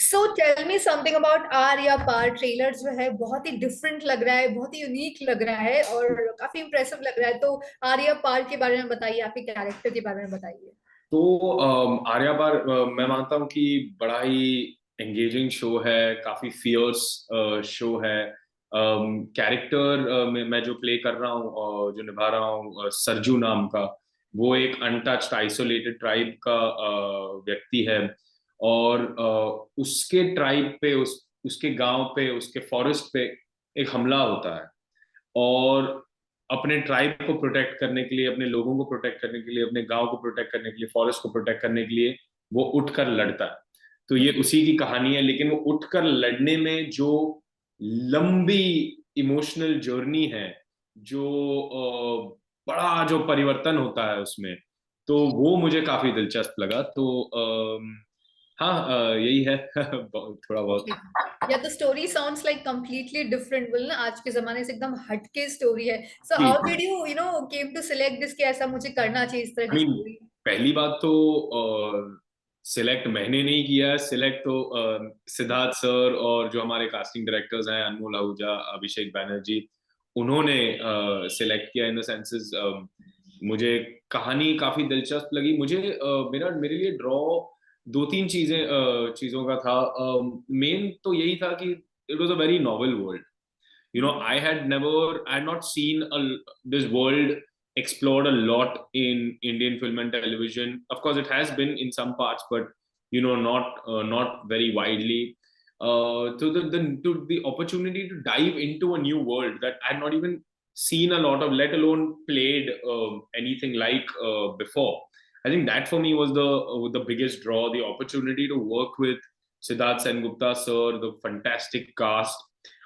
So tell me something about Aar Ya Paar. Trailer जो है बहुत ही डिफरेंट लग रहा है, बहुत ही यूनिक लग रहा है और काफी इंप्रेसिव लग रहा है। तो आर या पार के बारे में बताइए, आपके कैरेक्टर के बारे में बताइए। तो आर्या पार मैं मानता हूँ कि बड़ा ही एंगेजिंग शो है, काफी फियर्स शो है। कैरेक्टर में मैं जो प्ले कर रहा हूँ और जो निभा रहा हूँ, सरजू नाम का, वो एक अनटच्ड आइसोलेटेड ट्राइब का व्यक्ति है। और उसके ट्राइब पे, उसके गांव पे, उसके फॉरेस्ट पे एक हमला होता है। और अपने ट्राइब को प्रोटेक्ट करने के लिए, अपने लोगों को प्रोटेक्ट करने के लिए, अपने गांव को प्रोटेक्ट करने के लिए, फॉरेस्ट को प्रोटेक्ट करने के लिए वो उठकर लड़ता है। तो ये उसी की कहानी है, लेकिन वो उठकर लड़ने में जो लंबी इमोशनल जर्नी है, जो बड़ा जो परिवर्तन होता है उसमें, तो वो मुझे काफी दिलचस्प लगा। तो हाँ, यही है थोड़ा बहुत। या तो story sounds like completely different, बोल ना, आज के जमाने से एकदम हटके स्टोरी है। So ji, how did you know came to select this कि ऐसा मुझे करना चाहिए इस तरह आई की मीन, स्टोरी? पहली बात तो सिलेक्ट मैंने नहीं किया, सिलेक्ट तो सिद्धार्थ सर और जो हमारे कास्टिंग डायरेक्टर्स हैं, अनमोल आहूजा, अभिषेक बैनर्जी, उन्होंने सिलेक्ट किया। इन द सेंसेस मुझे कहानी काफी दिलचस्प लगी। मुझे मेरे लिए ड्रॉ दो तीन चीजों का था। मेन तो यही था कि it was a very novel world. I had not seen this world explored a lot in Indian film and television. Of course, it has been in some parts, but not very widely. The opportunity to dive into a new world that I had not even seen a lot of, let alone played anything like before. I think that for me was the biggest draw. The opportunity to work with Siddharth Sengupta sir, the fantastic cast.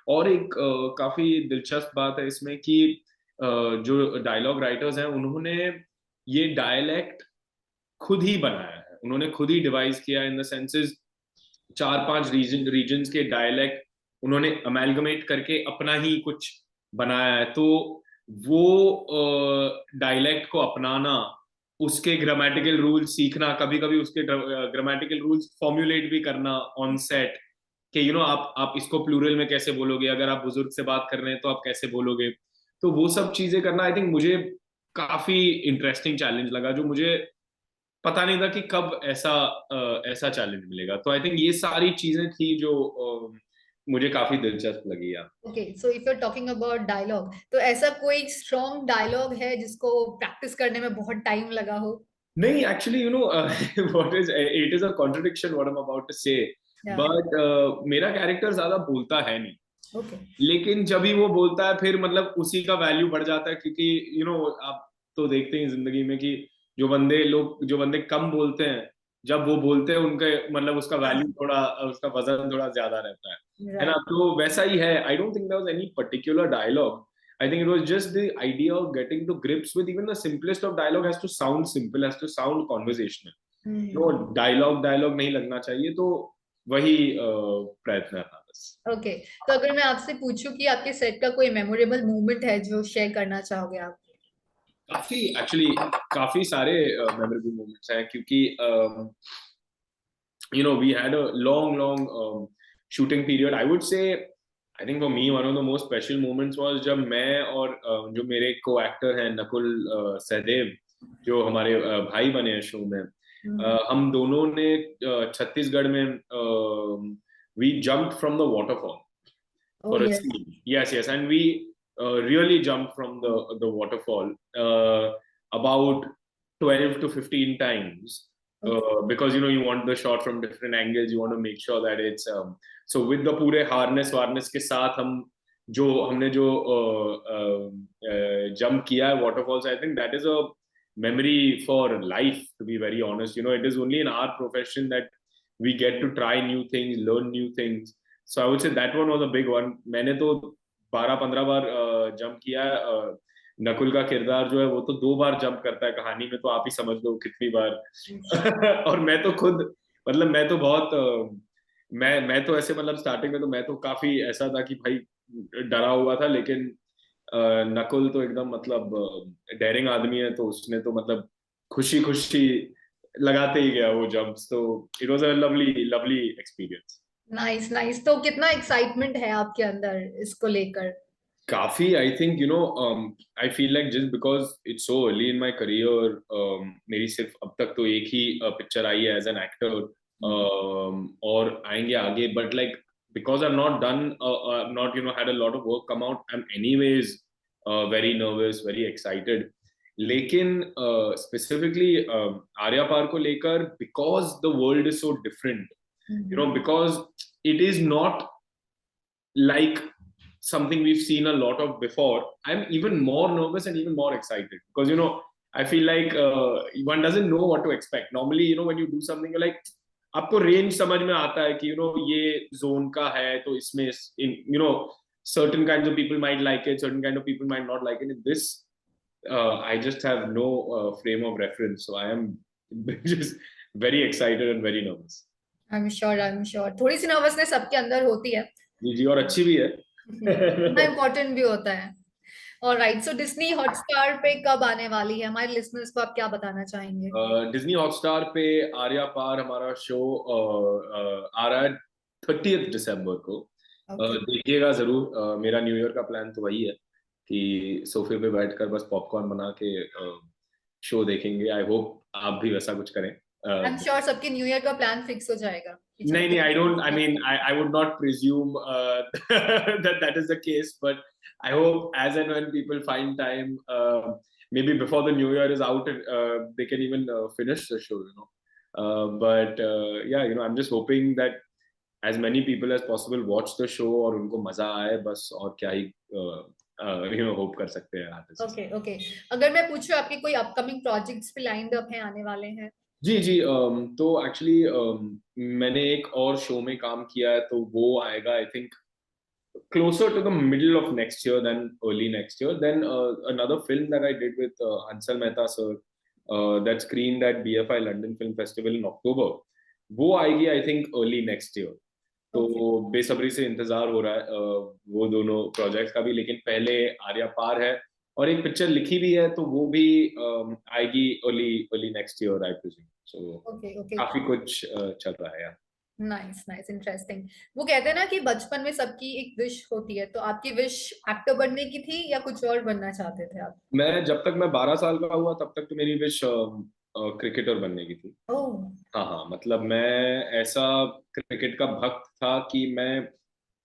और एक काफी दिलचस्प बात है इसमें कि जो dialogue writers हैं, उन्होंने ये डायलेक्ट खुद ही बनाया है, उन्होंने खुद ही डिवाइस किया। इन द सेंसेस चार पांच रीजन्स के डायलेक्ट उन्होंने अमेलगमेट करके अपना ही कुछ बनाया है। तो वो डायलेक्ट को अपनाना, उसके ग्रामेटिकल रूल्स सीखना, कभी कभी उसके ग्रामेटिकल रूल्स फॉर्मुलेट भी करना ऑन सेट, कि आप इसको प्लूरल में कैसे बोलोगे, अगर आप बुजुर्ग से बात कर रहे हैं तो आप कैसे बोलोगे। तो वो सब चीजें करना, आई थिंक, मुझे काफी इंटरेस्टिंग चैलेंज लगा, जो मुझे पता नहीं था कि कब ऐसा चैलेंज मिलेगा। तो आई थिंक ये सारी चीजें थी जो मुझे काफी दिलचस्प लगी यार। Okay, so if you are talking about dialogue, तो ऐसा कोई स्ट्रॉन्ग डायलॉग है जिसको प्रैक्टिस करने में बहुत टाइम लगा हो? नहीं, actually what is it is a contradiction what I am about to say. Yeah but मेरा कैरेक्टर ज्यादा बोलता है नहीं, ओके। लेकिन जब ही वो बोलता है फिर मतलब उसी का वैल्यू बढ़ जाता है, क्योंकि आप तो देखते हैं जिंदगी में कि जो बंदे कम बोलते हैं, जब वो बोलते हैं उनके मतलब उसका वैल्यू थोड़ा, उसका वजन थोड़ा ज्यादा रहता है ना। राइट। तो वैसा ही है। I don't think there was any particular dialogue. I think it was just the idea of getting to grips with even the simplest of dialogue has to sound simple, has to sound conversational. No, dialogue dialogue नहीं लगना चाहिए। तो वही प्रयत्न था बस। Okay, तो अगर मैं आपसे पूछूं कि आपके सेट का कोई मेमोरेबल मोमेंट है जो शेयर करना चाहोगे आप? काफी, एक्चुअली काफी सारे मेमोरेबल मोमेंट्स हैं, क्योंकि we had a long shooting period. I would say, I think for me one of the most special moments was जब मैं और जो मेरे को एक्टर हैं नकुल सहदेव, जो हमारे भाई बने हैं शो में, हम दोनों ने छत्तीसगढ़ में we jumped from the waterfall oh for a yes. scene. Yes, and we really jumped from the waterfall about 12 to 15 times, because you want the shot from different angles, you want to make sure that it's so with the पूरे harness वार्नेस के साथ हमने जो jump किया है waterfalls, I think that is a memory for life, to be very honest. It is only in our profession that we get to try new things, learn new things. So I would say that one was a big one. मैंने तो 12-15 बार jump किया है। नकुल का किरदार जो है वो तो 2 बार जंप करता है कहानी में, तो आप ही समझ लो कितनी बार। और मैं तो खुद, मतलब मैं तो बहुत मैं तो ऐसे, मतलब स्टार्टिंग में तो मैं तो काफी ऐसा था कि भाई डरा हुआ था, लेकिन नकुल तो एकदम मतलब डेयरिंग आदमी है, तो उसने तो मतलब खुशी खुशी लगाते ही गया वो जंप्स। तो it was a lovely lovely experience. Nice nice, तो कितना एक्साइटमेंट है आपके अंदर इसको लेकर? काफी, I think you know, I feel like just because it's so early in my career, मेरी सिर्फ अब तक तो एक ही पिक्चर आई है एज एन एक्टर, और आएंगे आगे, but like because I am not done, not you know had a lot of work come out, I am anyways very nervous, very excited. लेकिन स्पेसिफिकली आर्या पार को लेकर, because the world is so different, you know, because it is not like something we've seen a lot of before. I'm even more nervous and even more excited because, you know, I feel like one doesn't know what to expect. Normally, you know, when you do something, you're like, आपको range समझ में आता है कि you know ये zone का है, तो इसमें you know certain kinds of people might like it, certain kind of people might not like it. In this, I just have no frame of reference, so I am just very excited and very nervous. I am sure थोड़ी सी nervousness सबके अंदर होती है। जी जी, और अच्छी भी है। इतना इम्पोर्टेंट भी होता है। और राइट, सो डिज्नी हॉटस्टार पे कब आने वाली है? हमारे लिसनर्स को आप क्या बताना चाहेंगे? डिज्नी हॉटस्टार पे आर्या पार हमारा शो आ रहा है 30 दिसंबर को। ओके। देखिएगा जरूर। मेरा न्यू ईयर का प्लान तो वही है कि सोफे पे बैठकर बस पॉपकॉर्न बना के शो देखेंगे। आई होप आप भी वैसा कुछ करें। आई एम श्योर सबके न्यू ईयर का प्लान फिक्स हो जाएगा कि नहीं चलो। नहीं, I don't, I mean I would not presume that that is the case, but I hope as and when people find time, maybe before the new year is out, they can even finish the show, you know. But yeah, you know, I'm just hoping that as many people as possible watch the show और उनको मजा आए, बस और क्या ही you know hope कर सकते हैं आर्टिस्ट। ओके ओके, अगर मैं पूछूं आपके कोई अपकमिंग प्रोजेक्ट्स भी लाइंड अप हैं, आने वाले हैं? जी जी, तो एक्चुअली मैंने एक और शो में काम किया है, तो वो आएगा I think closer to the middle of next year than early next year. Then another film that I did with Hansal Mehta sir, that screened at BFI London Film Festival in October, वो आएगी I think early next year. तो okay बेसब्री से इंतजार हो रहा है वो दोनों प्रोजेक्ट्स का भी। लेकिन पहले आर्या पार है और एक पिक्चर लिखी भी है, तो वो भी आएगी early early next year I presume. So okay okay. काफी कुछ चल रहा है यार। Nice nice, interesting. वो कहते हैं ना कि बचपन में सबकी एक विश होती है, तो आपकी विश एक्टर बनने की थी या कुछ और बनना चाहते थे आप? मैं जब तक मैं 12 साल का हुआ तब तक तो मेरी विश क्रिकेटर बनने की थी। ओह। हाँ हाँ, मतलब मैं ऐसा क्रिकेट का भक्त था कि मैं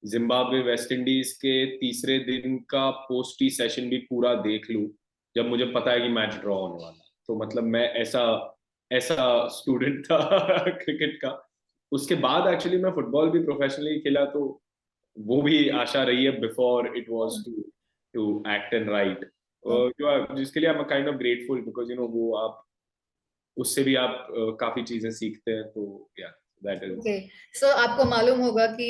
जिम्बाब्वे वेस्ट इंडीज के तीसरे दिन का पोस्ट टी सेशन भी पूरा देख लूं जब मुझे पता है कि मैच ड्रॉ होने वाला है। तो मतलब मैं ऐसा ऐसा स्टूडेंट था क्रिकेट का। उसके बाद एक्चुअली मैं फुटबॉल भी प्रोफेशनली खेला, तो वो भी आशा रही है before it was to to act and right, जिसके लिए I am kind of grateful because you know वो आप उससे भी आप काफी चीजें सीखते हैं। तो या दैट इज। ओके, सो आपको मालूम होगा कि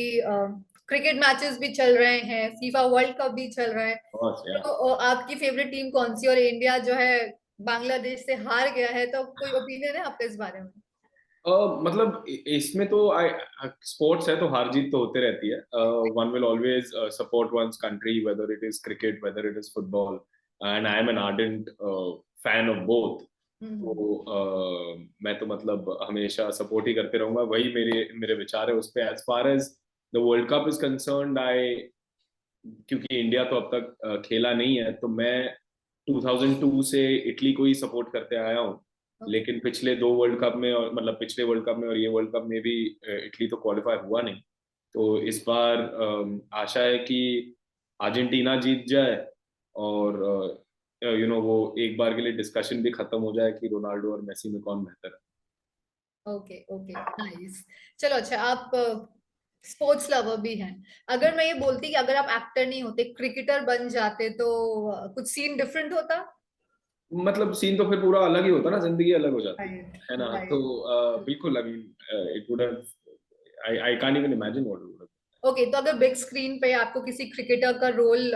क्रिकेट मैचेस भी चल रहे हैं, फीफा वर्ल्ड कप भी चल रहा है, बहुत या तो आपकी फेवरेट टीम कौन सी? और इंडिया जो है बांग्लादेश से हार गया है, तो कोई ओपिनियन है आपका इस बारे में? मतलब इसमें तो आई स्पोर्ट्स है तो हार जीत तो होते रहती है। One will always support one's country whether it is cricket whether it is football, and I am an ardent fan of both. तो मैं तो मतलब हमेशा सपोर्ट ही करते रहूंगा, वही मेरे मेरे विचार है उस पर। As far as the world cup is concerned, I क्योंकि इंडिया तो अब तक खेला नहीं है, तो मैं 2002 से इटली को ही सपोर्ट करते आया हूँ। लेकिन पिछले दो वर्ल्ड कप में, और मतलब पिछले वर्ल्ड कप में और ये वर्ल्ड कप में भी इटली तो क्वालिफाई हुआ नहीं। तो इस बार आशा है कि अर्जेंटीना जीत जाए और यू नो वो एक बार के लिए डिस्कशन भी खत्म हो जाए कि रोनाल्डो और मेसी में कौन बेहतर है। Okay okay, nice. चलो अच्छा, आप स्पोर्ट्स लवर भी हैं। अगर मैं ये बोलती कि अगर आप एक्टर नहीं होते, क्रिकेटर बन जाते, तो कुछ सीन डिफरेंट होता? मतलब सीन तो फिर पूरा अलग ही होता ना, जिंदगी अलग हो जाती राइट है ना। तो राइट। बिल्कुल, I mean it would have, I can't even imagine what it would. Okay, तो अगर बिग स्क्रीन पे आपको किसी क्रिकेटर का रोल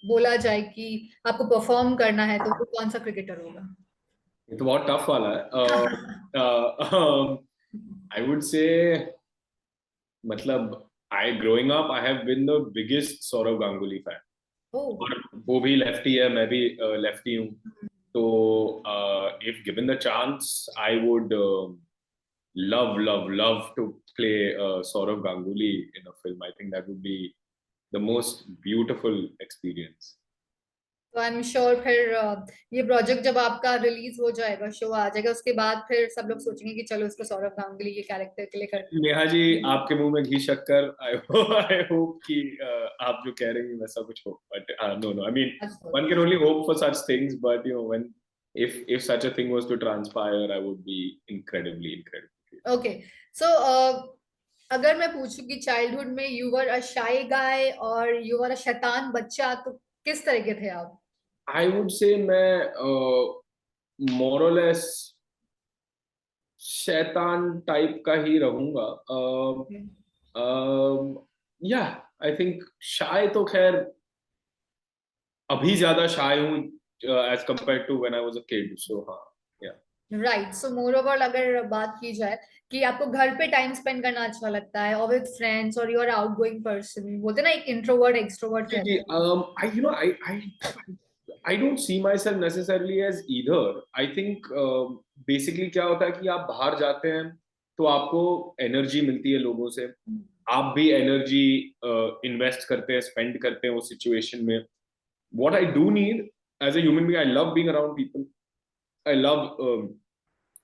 बोला जाए कि आपको परफॉर्म करना है, तो वो कौन सा क्रिकेटर होगा? ये तो बहुत टफ वाला है। आई वुड से, मतलब I growing up I have been the biggest Sourav Ganguly fan. Oh. और वो भी लेफ्टी है, मैं भी लेफ्टी हूँ। तो if given the chance I would love to play Saurav Ganguly in a film. I think that would be the most beautiful experience. तो I am sure फिर ये प्रोजेक्ट जब आपका रिलीज हो जाएगा, शो आ जाएगा, उसके बाद फिर सब लोग सोचेंगे कि चलो इसको सौरभ गांगुली के कैरेक्टर के लिए कर। नेहा जी, आपके मुंह में घी शक्कर, आई होप कि आप जो कह रही हैं वैसा कुछ हो, but no no, I mean one can only hope for such things, but you know, when if such a thing was to transpire, I would be incredibly okay. So अगर मैं पूछूं कि चाइल्डहुड में यू वर अ शाय गाय और you were अ शैतान बच्चा, तो किस तरह के थे आप? I would say मैं more or less शैतान टाइप का ही रहूंगा. या आई थिंक शाय तो खैर अभी ज्यादा शाय हूँ as compared to when I was a kid, so हाँ. राइट. सो मोर ओवर अगर बात की जाए कि आपको घर पे टाइम स्पेंड करना अच्छा लगता है और विद फ्रेंड्स, और यू आर आउटगोइंग पर्सन, बोलते हैं ना एक इंट्रोवर्ट एक्सट्रोवर्ट कहते हैं. I you know I don't see myself necessarily as either. I think basically क्या होता है कि आप बाहर जाते हैं तो आपको एनर्जी मिलती है लोगों से, आप भी एनर्जी इन्वेस्ट करते हैं, स्पेंड करते हैं उस सिचुएशन में. What I do need as a human being, I love being around people. I love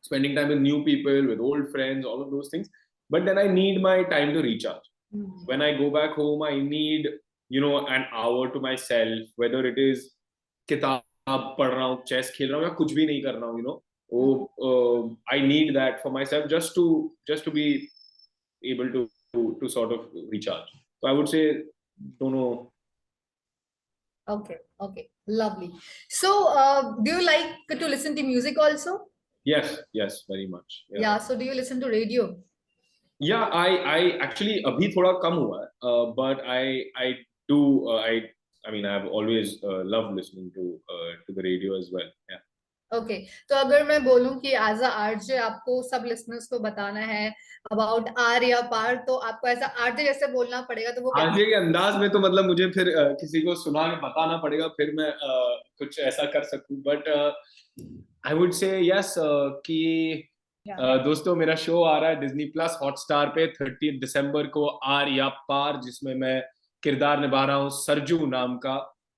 spending time with new people, with old friends, all of those things. But then I need my time to recharge. When I go back home, I need, you know, an hour to myself, whether it is किताब पढ़ रहा हूँ, chess खेल रहा हूँ, या कुछ भी नहीं कर रहा हूँ, you know. Oh, I need that for myself just to be able to sort of recharge. So I would say, don't know. Okay, okay, lovely. So, do you like to listen to music also? Yes, very much. Yeah. So, do you listen to radio? Yeah, I actually अभी थोड़ा कम हुआ है, but I do I mean I've always loved listening to the radio as well. Yeah. Okay. तो अगर मैं बोलूं कि as a RJ आपको सब लिसनर्स को बताना है अबाउट आर या पार, तो आपको ऐसा आरजे जैसे बोलना पड़ेगा, तो वो क्या? आरजे के अंदाज में तो मतलब मुझे फिर किसी को सुना के बताना पड़ेगा, फिर मैं कुछ ऐसा कर सकूं, बट आई वुड से यस कि दोस्तों मेरा शो आ रहा है डिज्नी प्लस हॉटस्टार पे 30 दिसंबर को, आर या पार, जिसमें मैं किरदार निभा रहा हूँ सरजू नाम का.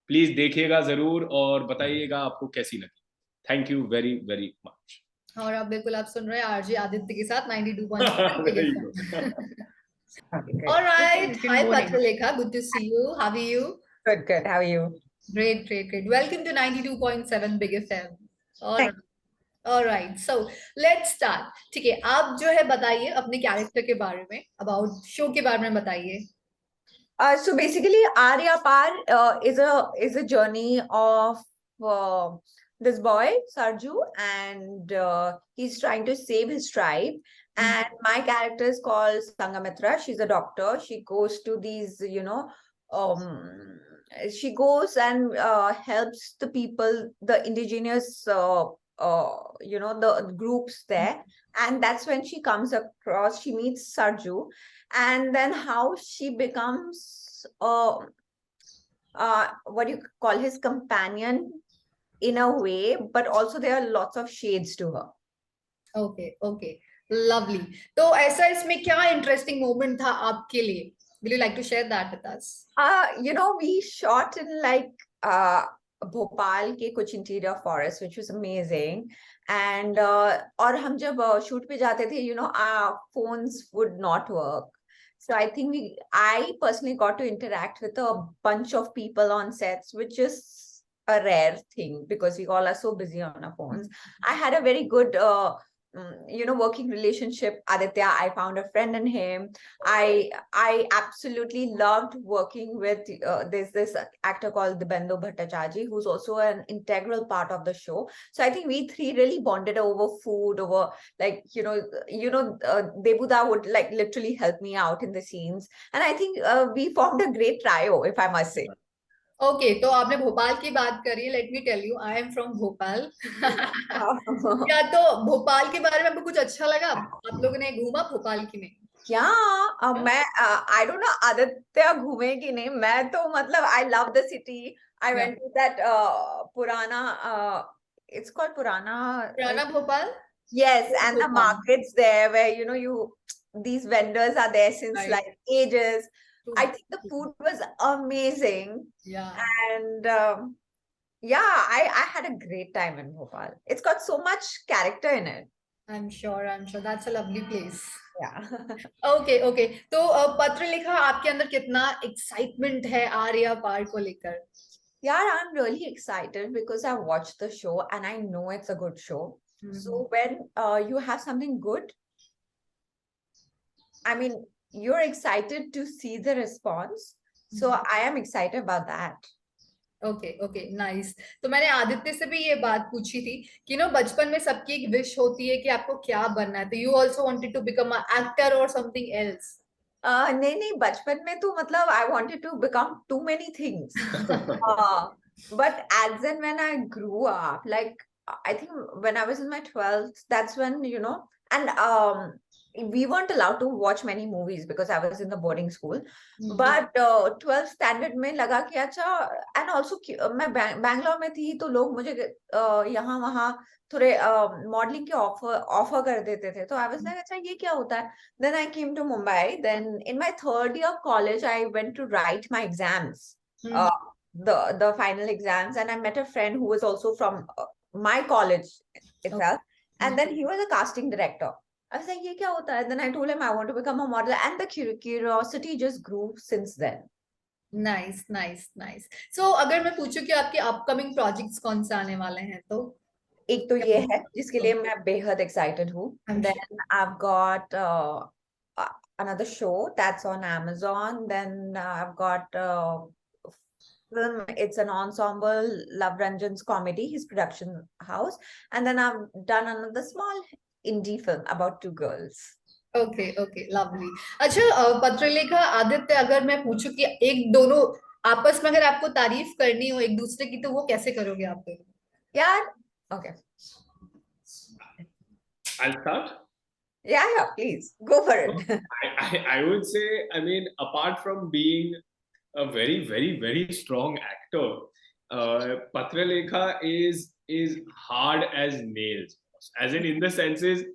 प्लीज देखिएगा जरूर और बताइएगा आपको कैसी लगी. Thank you very very much. और अब बिल्कुल आप सुन रहे हैं आरजे आदित्य के साथ 92.7. Alright. Hi Patralekha, good to see you. How are you? Good. How are you? Great. Welcome to 92.7 Big FM. Alright. So let's start. ठीक है, आप जो है बताइए अपने कैरेक्टर के बारे में, अबाउट शो के बारे में बताइए. So basically, Arya Paar is a journey of this boy Sarju, and he's trying to save his tribe. And my character is called Sangamitra. She's a doctor. She goes to these, she goes and helps the people, the indigenous, the groups there. And that's when she comes across, she meets Sarju, and then how she becomes what do you call, his companion in a way, but also there are lots of shades to her. Okay, lovely. तो ऐसा इसमें क्या interesting moment था आपके लिए? Will you like to share that with us? We shot in like Bhopal के कुछ interior forest, which was amazing. And और हम जब shoot पे जाते थे, our phones would not work. So I think I personally got to interact with a bunch of people on sets, which is a rare thing because we all are so busy on our phones. I had a very good, working relationship. Aditya, I found a friend in him. I absolutely loved working with, there's this actor called Dibendo Bhattacharjee, who's also an integral part of the show. So I think we three really bonded over food, over like, Debuda would like literally help me out in the scenes. And I think we formed a great trio, if I must say. Okay. तो आपने भोपाल की बात करी है. Let me tell you, I am from Bhopal. क्या तो भोपाल के बारे में आपको कुछ अच्छा लगा? आप लोगों ने घूमा भोपाल की नहीं? मैं आई डोंट नो आदित्य घूमे कि नहीं. मैं तो मतलब I love the city. I went to that Purana, it's called Purana Bhopal. Yes, and So the fun. markets there where these vendors are there since Right. like ages. I True. think the food was amazing, Yeah. and yeah, I had a great time in Bhopal. It's got so much character in it. I'm sure. I'm sure. That's a lovely place. Yeah. Okay okay तो पत्र लिखा आपके अंदर कितना excitement है आर्या पार को लेकर Yeah, I'm really excited because I watched the show and I know it's a good show. Hmm So when you have something good, I mean, you're excited to see the response. So I am excited about that. Okay okay nice तो मैंने आदित्य से भी ये बात पूछी थी कि बचपन में सबकी एक विश होती है कि आपको क्या बनना है तो you also wanted to become a actor और समथिंग एल्स नहीं नहीं बचपन में तो मतलब I wanted to become too many things. But as and when I grew up, like I think when I was in my 12th, that's when, and we weren't allowed to watch many movies because I was in the boarding school. But 12th standard में लगा कि अच्छा, and also मैं बैंगलोर में थी तो लोग मुझे यहाँ वहाँ थोड़े मॉडलिंग के ऑफर कर देते थे तो आई वाज लाइक अच्छा ये क्या होता है. Then I came to Mumbai. Then in my third year of college, I went to write my exams, the final exams, and I met a friend who was also from my college itself. And then he was a casting director. I was like, "ये क्या होता है?" Then I told him I want to become a model, and the curiosity just grew since then. Nice nice nice so अगर मैं पूछूं कि आपके upcoming projects कौन से आने वाले हैं तो एक तो ये है जिसके लिए मैं बेहद excited हूँ. I'm sure. Then I've got another show that's on Amazon. Then I've got film. It's an ensemble, Love Ranjan's comedy, his production house. And then I've done another small indie film about two girls. Okay okay lovely अच्छा पत्रलेखा आदित्य अगर मैं पूछूं कि एक दोनों आपस में अगर आपको तारीफ करनी हो एक दूसरे की तो वो कैसे करोगे आप दोनों Yeah. Okay. I'll start. Yeah, please go for it. I would say, I mean, apart from being a very, very, very strong actor, Patralekha is hard as nails. As in the sense is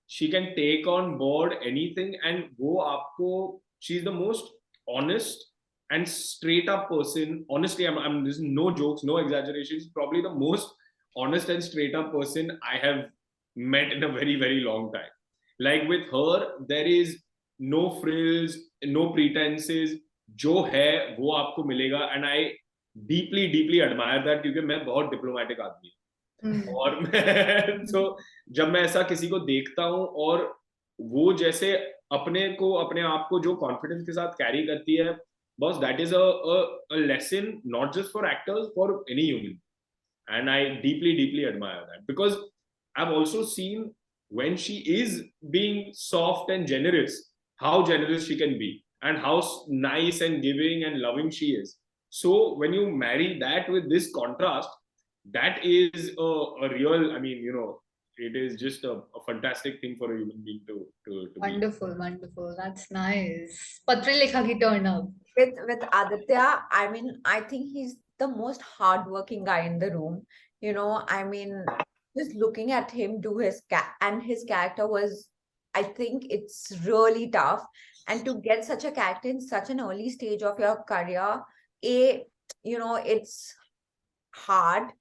she can take on board anything and go आपको. She's the most honest and straight up person. Honestly, I'm there's no jokes, no exaggerations. Probably the most honest and straight up person I have met in a very, very long time. Like with her, there is no frills, no pretenses. जो है वो आपको मिलेगा and I deeply, deeply admire that क्योंकि मैं बहुत diplomatic आदमी हूँ और मैं तो जब मैं ऐसा किसी को देखता हूँ और वो जैसे अपने आप को जो कॉन्फिडेंस के साथ कैरी करती है बस that is a lesson not just for actors for any human and I deeply, deeply admire that because I've also seen when she is being soft and generous, how generous she can be, and how nice and giving and loving she is. So when you marry that with this contrast, that is a real. I mean, it is just a fantastic thing for a human being to be. wonderful that's nice Patralekha की turn up With Aditya, I mean, I think he's the most hardworking guy in the room. I mean, just looking at him do and his character was, I think it's really tough. And to get such a character in such an early stage of your career, it's hard.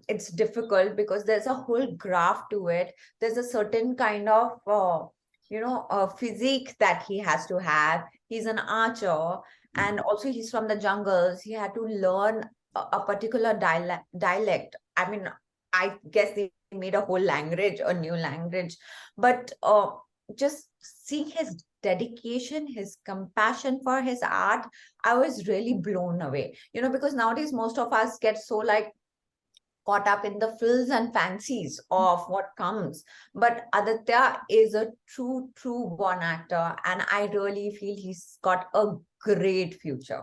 It's difficult because there's a whole graph to it. There's a certain kind of physique that he has to have. He's an archer, and also he's from the jungles. He had to learn a particular dialect. I mean, I guess they made a whole language, a new language, but just seeing his dedication, his compassion for his art, I was really blown away. Because nowadays most of us get so like caught up in the frills and fancies of what comes. But Aditya is a true born actor, and I really feel he's got a great future.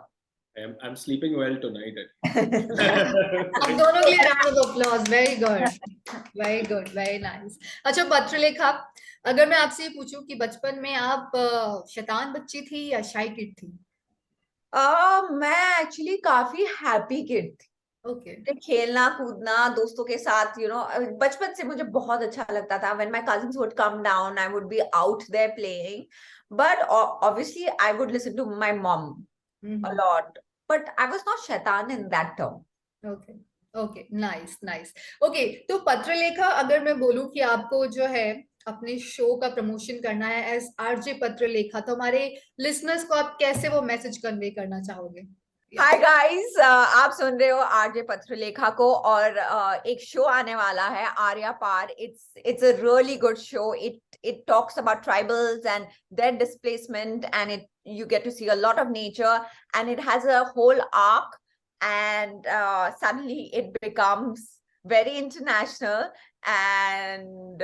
I'm sleeping well tonight. हम दोनों के लिए round of applause very good very nice अच्छा पत्रलेखा अगर मैं आपसे ये पूछूं कि बचपन में आप शैतान बच्ची थी या शाई किड थी मैं एक्चुअली काफी हैप्पी किड थी. Okay. खेलना कूदना दोस्तों के साथ, बचपन से मुझे बहुत अच्छा लगता था. When my cousins would come down, I would be out there playing. But obviously, I would listen to my mom a lot. But I was not shaitan in that term. Okay okay, nice nice. Okay, तो पत्रलेखा, अगर मैं बोलूं कि आपको जो है अपने show का प्रमोशन करना है एज आरजे पत्रलेखा, तो हमारे लिसनर्स को आप कैसे वो मैसेज कन्वे करना चाहोगे? हाय गाइस, आप सुन रहे हो आरजे पत्रलेखा को, और एक शो आने वाला है आर्या पार. It's a really good show. It talks about tribals and their displacement, and you get to see a lot of nature, and it has a whole arc, and suddenly it becomes very international, and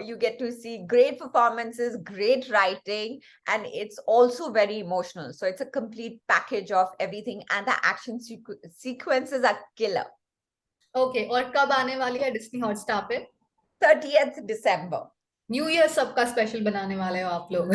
you get to see great performances, great writing, and it's also very emotional. So it's a complete package of everything, and the action sequences are killer. Okay, और कब आने वाली है Disney Hotstar पे? 30th December. New year सबका special बनाने वाले हो आप लोग.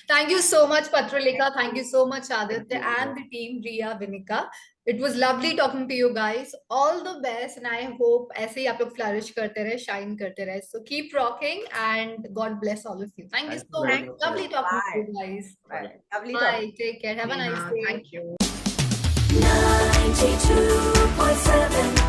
Thank you so much, Patralekha. Thank you so much, Aditya, and the team, Riya, Vinika. It was lovely talking to you guys. All the best, and I hope ऐसे ही आप लोग flourish करते रहे, shine करते रहे. So keep rocking, and God bless all of you. Thank you so much. Lovely talking to you guys. Bye. Lovely Bye. talking. Take care. Have a nice day. Thank you. 92.7